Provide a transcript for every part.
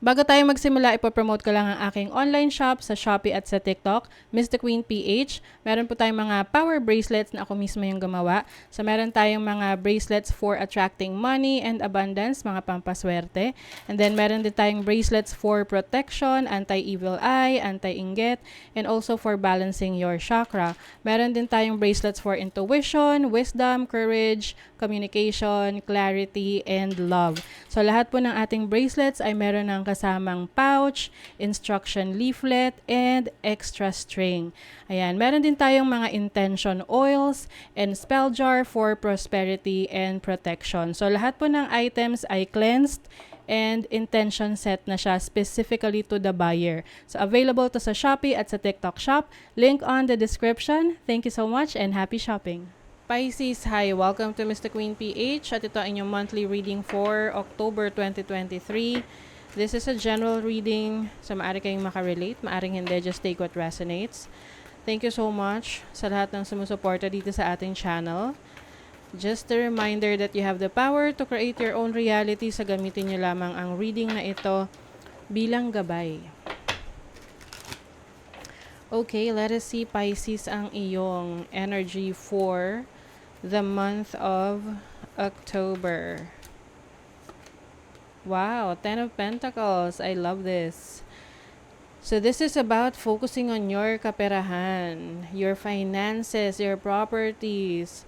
Bago tayo magsimula, ipopromote ko lang ang aking online shop sa Shopee at sa TikTok, Miss The Queen PH. Meron po tayong mga power bracelets na ako mismo yung gumawa. So meron tayong mga bracelets for attracting money and abundance, mga pampaswerte. And then meron din tayong bracelets for protection, anti-evil eye, anti-inggit, and also for balancing your chakra. Meron din tayong bracelets for intuition, wisdom, courage, communication, clarity, and love. So lahat po ng ating bracelets ay meron ng kasamang pouch, instruction leaflet, and extra string. Ayan, meron din tayong mga intention oils and spell jar for prosperity and protection. So lahat po ng items ay cleansed and intention set na siya specifically to the buyer. So available to sa Shopee at sa TikTok shop. Link on the description. Thank you so much and happy shopping! Pisces, hi! Welcome to Mr. Queen PH at ito ang inyong monthly reading for October 2023. This is a general reading, so maaari kayong makarelate, maaring hindi, just take what resonates. Thank you so much sa lahat ng sumusuporta dito sa ating channel. Just a reminder that you have the power to create your own reality, sa gamitin nyo lamang ang reading na ito bilang gabay. Okay, let us see, Pisces, ang iyong energy for the month of October. Wow, Ten of Pentacles. I love this. So this is about focusing on your kaperahan, your finances, your properties.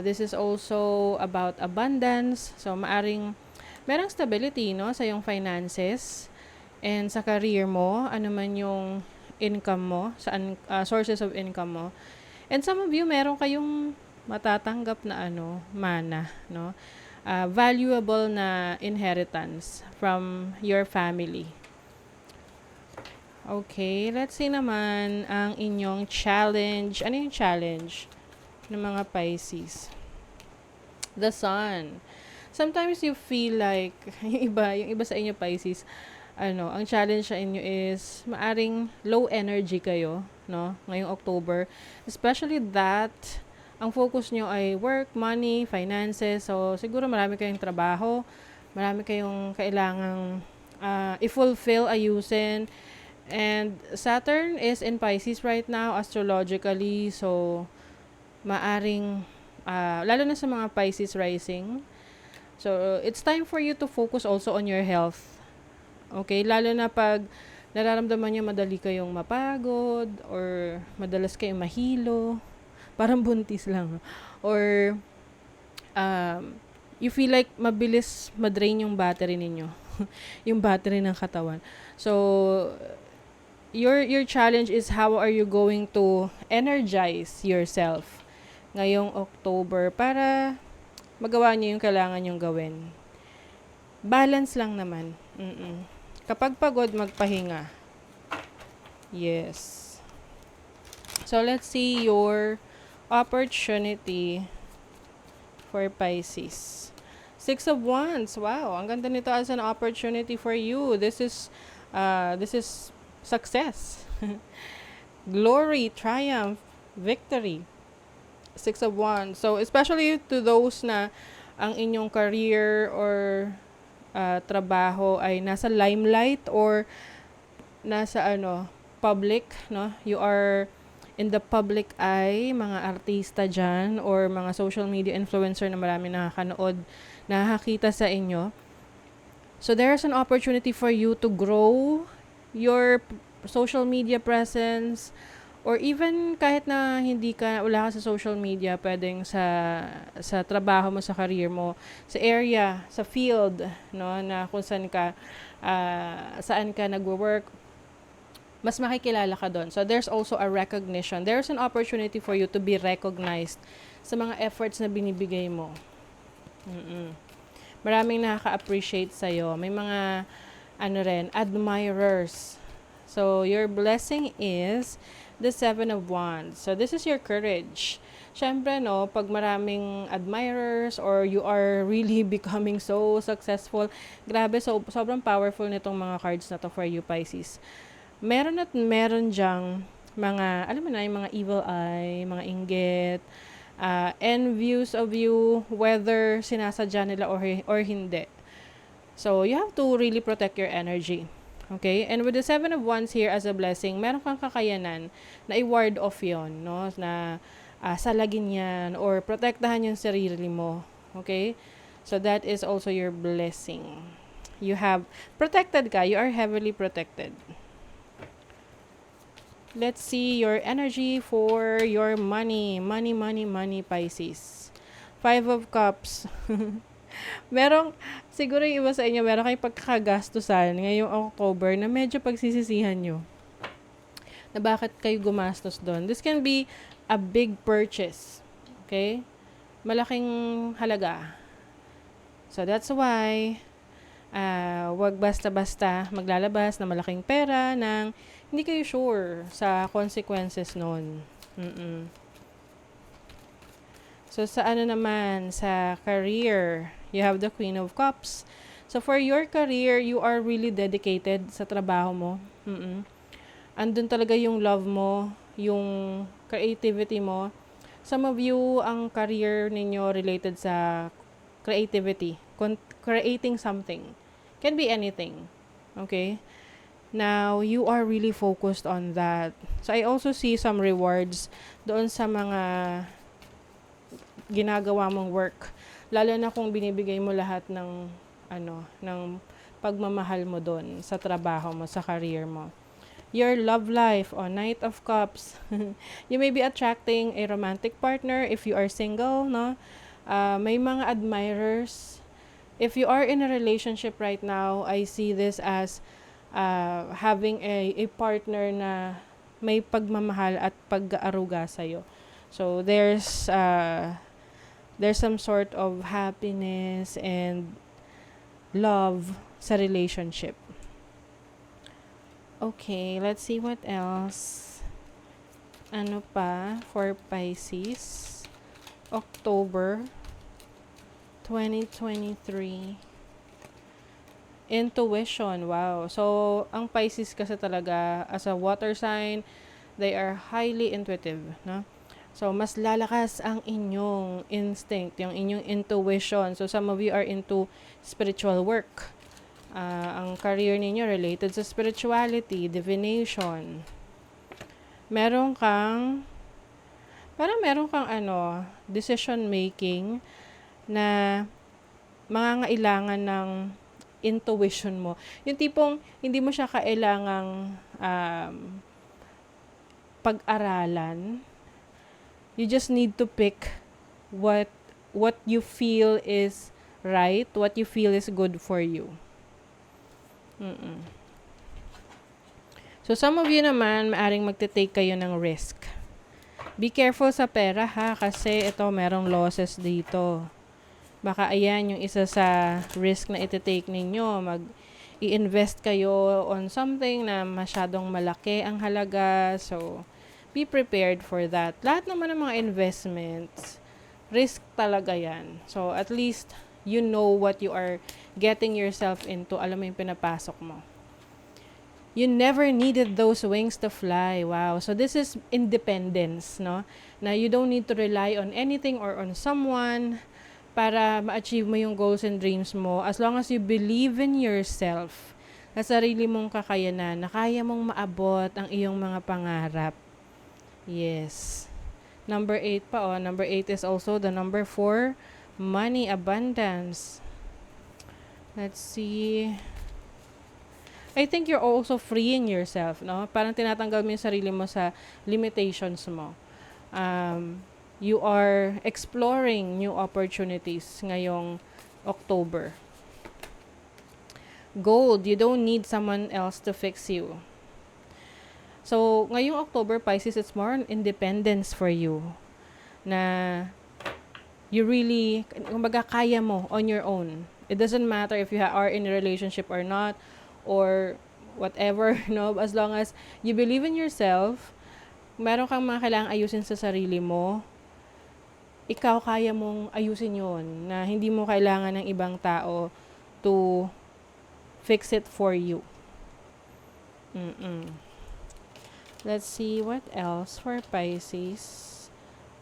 This is also about abundance. So maaring merong stability, no, sa yung finances and sa career mo, ano man yung income mo, saan sources of income mo. And some of you meron kayong matatanggap na mana, no? Valuable na inheritance from your family. Okay, let's see naman ang inyong challenge. Ano yung challenge ng mga Pisces? The Sun. Sometimes you feel like, yung iba sa inyo Pisces, ang challenge sa inyo is maaring low energy kayo, no? Ngayong October. Especially that ang focus nyo ay work, money, finances. So, siguro marami kayong trabaho, marami kayong kailangang i-fulfill, ayusin. And Saturn is in Pisces right now, astrologically. So, maaring, lalo na sa mga Pisces rising. So, it's time for you to focus also on your health. Okay? Lalo na pag nararamdaman nyo madali kayong mapagod or madalas kayong mahilo. Parang buntis lang. Or, you feel like mabilis madrain yung battery ninyo. Yung battery ng katawan. So, your challenge is how are you going to energize yourself ngayong October para magawa niyo yung kailangan nyong gawin. Balance lang naman. Kapag pagod, magpahinga. Yes. So, let's see your opportunity for Pisces. Six of Wands. Wow, ang ganda nito as an opportunity for you. This is success. Glory, triumph, victory. Six of Wands. So, especially to those na ang inyong career or trabaho ay nasa limelight or nasa public, no? You are in the public eye, mga artista dyan, or mga social media influencer na marami nakakanood, nakakita sa inyo. So, there's an opportunity for you to grow your social media presence, or even kahit na wala ka sa social media, pwedeng sa trabaho mo, sa career mo, sa area, sa field, no, na kung saan ka nagwo-work, mas makikilala ka doon. So, there's also a recognition. There's an opportunity for you to be recognized sa mga efforts na binibigay mo. Maraming nakaka-appreciate sa'yo. May mga, admirers. So, your blessing is the Seven of Wands. So, this is your courage. Siyempre, no, pag maraming admirers or you are really becoming so successful, grabe, sobrang powerful nitong mga cards na to for you, Pisces. Meron dyang mga, alam mo na, yung mga evil eye, mga inggit, envious of you, whether sinasadya nila or hindi. So, you have to really protect your energy. Okay? And with the Seven of Wands here as a blessing, meron kang kakayanan na i-ward off yon, no? Na salagin yan or protektahan yung sarili mo. Okay? So, that is also your blessing. You have protected ka. You are heavily protected. Let's see your energy for your money. Money, money, money, Pisces. Five of Cups. Merong, siguro yung iba sa inyo, meron kayong pagkakagastusan ngayong October na medyo pagsisisihan nyo na bakit kayo gumastos doon. This can be a big purchase. Okay? Malaking halaga. So, that's why, wag basta-basta maglalabas na malaking pera nang hindi kayo sure sa consequences nun. So, sa ano naman, sa career, you have the Queen of Cups. So, for your career, you are really dedicated sa trabaho mo. Andun talaga yung love mo, yung creativity mo. Some of you, ang career ninyo related sa creativity. Creating something. Can be anything. Okay? Now, you are really focused on that. So, I also see some rewards doon sa mga ginagawa mong work. Lalo na kung binibigay mo lahat ng ng pagmamahal mo doon sa trabaho mo, sa career mo. Your love life, Knight of Cups. You may be attracting a romantic partner if you are single, no? May mga admirers. If you are in a relationship right now, I see this as having a partner na may pagmamahal at pag-aaruga sa'yo. So, there's some sort of happiness and love sa relationship. Okay, let's see what else. Ano pa for Pisces? October 2023. Intuition, wow. So, ang Pisces kasi talaga, as a water sign, they are highly intuitive, no? So, mas lalakas ang inyong instinct, yung inyong intuition. So, some of you are into spiritual work. Ang career ninyo related sa spirituality, divination. Meron kang decision making na mangangailangan ng intuition mo. Yung tipong hindi mo siya kailangang pag-aralan. You just need to pick what you feel is right, what you feel is good for you. So, some of you naman, maaring magte-take kayo ng risk. Be careful sa pera ha, kasi ito merong losses dito. Baka ayan yung isa sa risk na iti-take ninyo. I-invest kayo on something na masyadong malaki ang halaga. So, be prepared for that. Lahat naman ng mga investments, risk talaga yan. So, at least, you know what you are getting yourself into. Alam mo yung pinapasok mo. You never needed those wings to fly. Wow. So, this is independence, no? Na you don't need to rely on anything or on someone para ma-achieve mo yung goals and dreams mo. As long as you believe in yourself, sa sarili mong kakayanan, na kaya mong maabot ang iyong mga pangarap. Yes. Number 8 pa, Number 8 is also the number 4, money, abundance. Let's see. I think you're also freeing yourself, no? Parang tinatanggal mo yung sarili mo sa limitations mo. You are exploring new opportunities ngayong October. Gold, you don't need someone else to fix you. So, ngayong October, Pisces, it's more on independence for you. Na you really, kumbaga, kaya mo on your own. It doesn't matter if you are in a relationship or not, or whatever, no? As long as you believe in yourself, meron kang mga kailangang ayusin sa sarili mo, ikaw kaya mong ayusin yon, na hindi mo kailangan ng ibang tao to fix it for you. Let's see what else for Pisces.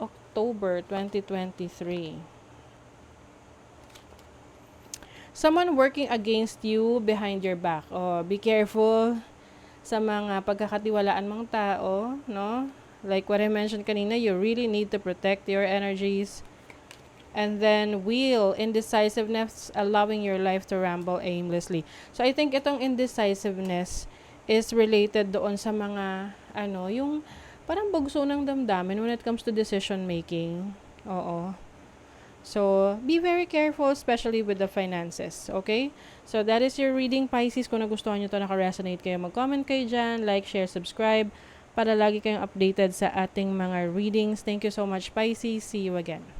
October 2023. someone working against you behind your back. Oh, be careful sa mga pagkakatiwalaan mong tao, no? Like what I mentioned kanina, you really need to protect your energies. And then wheel, indecisiveness, allowing your life to ramble aimlessly. So I think itong indecisiveness is related doon sa mga, yung parang bugso ng damdamin when it comes to decision making. Oo. So, be very careful, especially with the finances, okay? So, that is your reading, Pisces. Kung nagustuhan nyo to, naka-resonate kayo, mag-comment kayo dyan, like, share, subscribe, para lagi kayong updated sa ating mga readings. Thank you so much, Pisces. See you again.